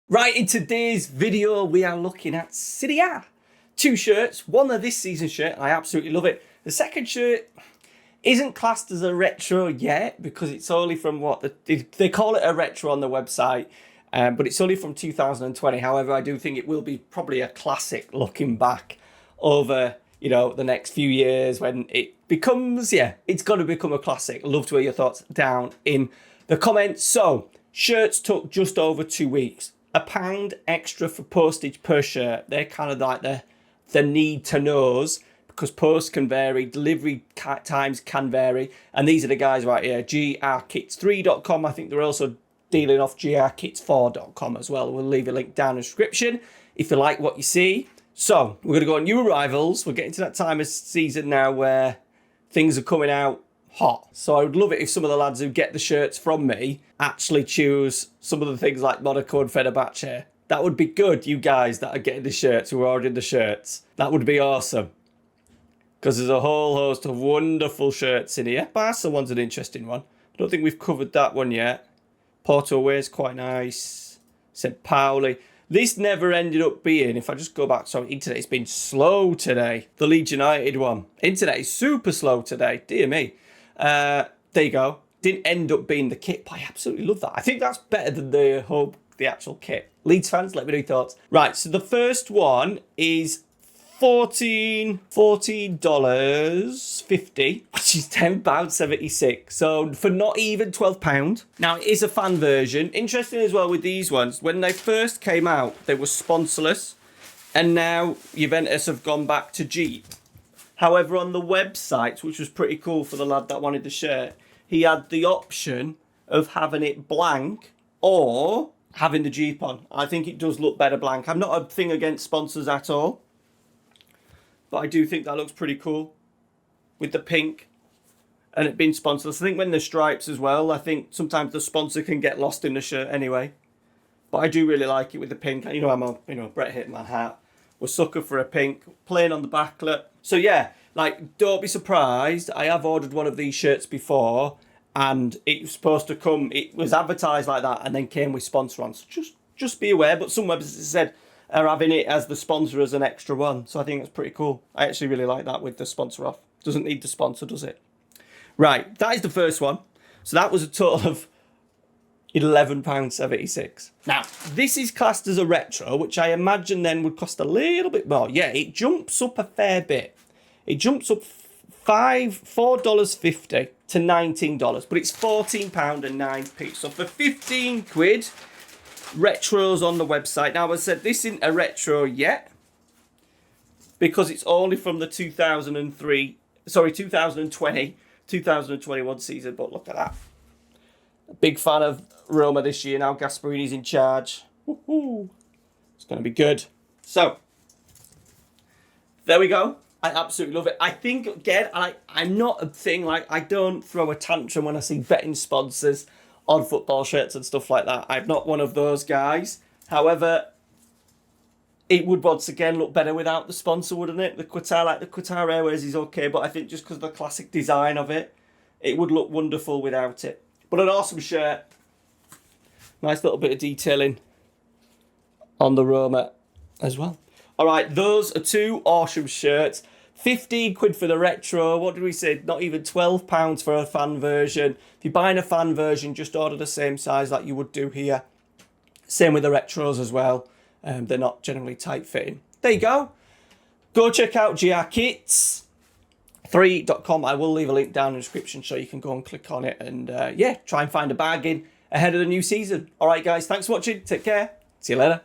Right, in today's video, we are looking at Serie A. Two shirts, one of this season shirt, I absolutely love it. The second shirt isn't classed as a retro yet because it's only from they call it a retro on the website, but it's only from 2020. However, I do think it will be probably a classic looking back over, the next few years when it becomes, it's got to become a classic. I'd love to hear your thoughts down in the comments. So, shirts took just over 2 weeks. £1 extra for postage per shirt. They're kind of like the need to knows because post can vary, delivery times can vary, and these are the guys right here, grkits3.com. I think they're also dealing off grkits4.com as well. We'll leave a link down in the description if you like what you see. So we're going to go on new arrivals. We're getting to that time of season now where things are coming out hot. So I would love it if some of the lads who get the shirts from me actually choose some of the things like Monaco and Fenerbahce. That would be good, you guys that are getting the shirts, who are ordering the shirts. That would be awesome. Because there's a whole host of wonderful shirts in here. Barca one's an interesting one. I don't think we've covered that one yet. Porto away is quite nice. St. Pauli. This never ended up being, if I just go back, sorry, internet's been slow today. The Leeds United one. Internet is super slow today. Dear me. There you go. Didn't end up being the kit, but I absolutely love that. I think that's better than the actual kit. Leeds fans, let me know your thoughts. Right, so the first one is $14.50, which is £10.76. So for not even £12. Now, it is a fan version. Interesting as well with these ones, when they first came out, they were sponsorless, and now Juventus have gone back to Jeep. However, on the website, which was pretty cool for the lad that wanted the shirt, he had the option of having it blank or having the Jeep on. I think it does look better blank. I'm not a thing against sponsors at all, but I do think that looks pretty cool with the pink and it being sponsorless. I think when the stripes as well, I think sometimes the sponsor can get lost in the shirt anyway. But I do really like it with the pink. I'm a Brett Hitman hat. We're sucker for a pink, plain on the backlet. So yeah, don't be surprised. I have ordered one of these shirts before, and it was supposed to come. It was advertised like that, and then came with sponsor on. So just be aware. But some websites said are having it as the sponsor as an extra one. So I think that's pretty cool. I actually really like that with the sponsor off. Doesn't need the sponsor, does it? Right, that is the first one. So that was a total of £11.76. Now, this is classed as a retro, which I imagine then would cost a little bit more. Yeah, it jumps up a fair bit. It jumps up $4.50 to $19, but it's £14.09. So for 15 quid, retros on the website. Now, I said this isn't a retro yet because it's only from the 2020, 2021 season, but look at that. A big fan of Roma this year now. Gasparini's in charge. Woohoo! It's going to be good. So, there we go. I absolutely love it. I think, again, I'm not a thing, I don't throw a tantrum when I see betting sponsors on football shirts and stuff like that. I'm not one of those guys. However, it would once again look better without the sponsor, wouldn't it? The Qatar Airways is okay, but I think just because of the classic design of it, it would look wonderful without it. But an awesome shirt. Nice little bit of detailing on the Roma as well. All right, those are two awesome shirts. 15 quid for the retro. What did we say? Not even £12 for a fan version. If you're buying a fan version, just order the same size like you would do here. Same with the retros as well. They're not generally tight-fitting. There you go. Go check out grkits3.com. I will leave a link down in the description so you can go and click on it and, try and find a bargain ahead of the new season. All right, guys, thanks for watching. Take care. See you later.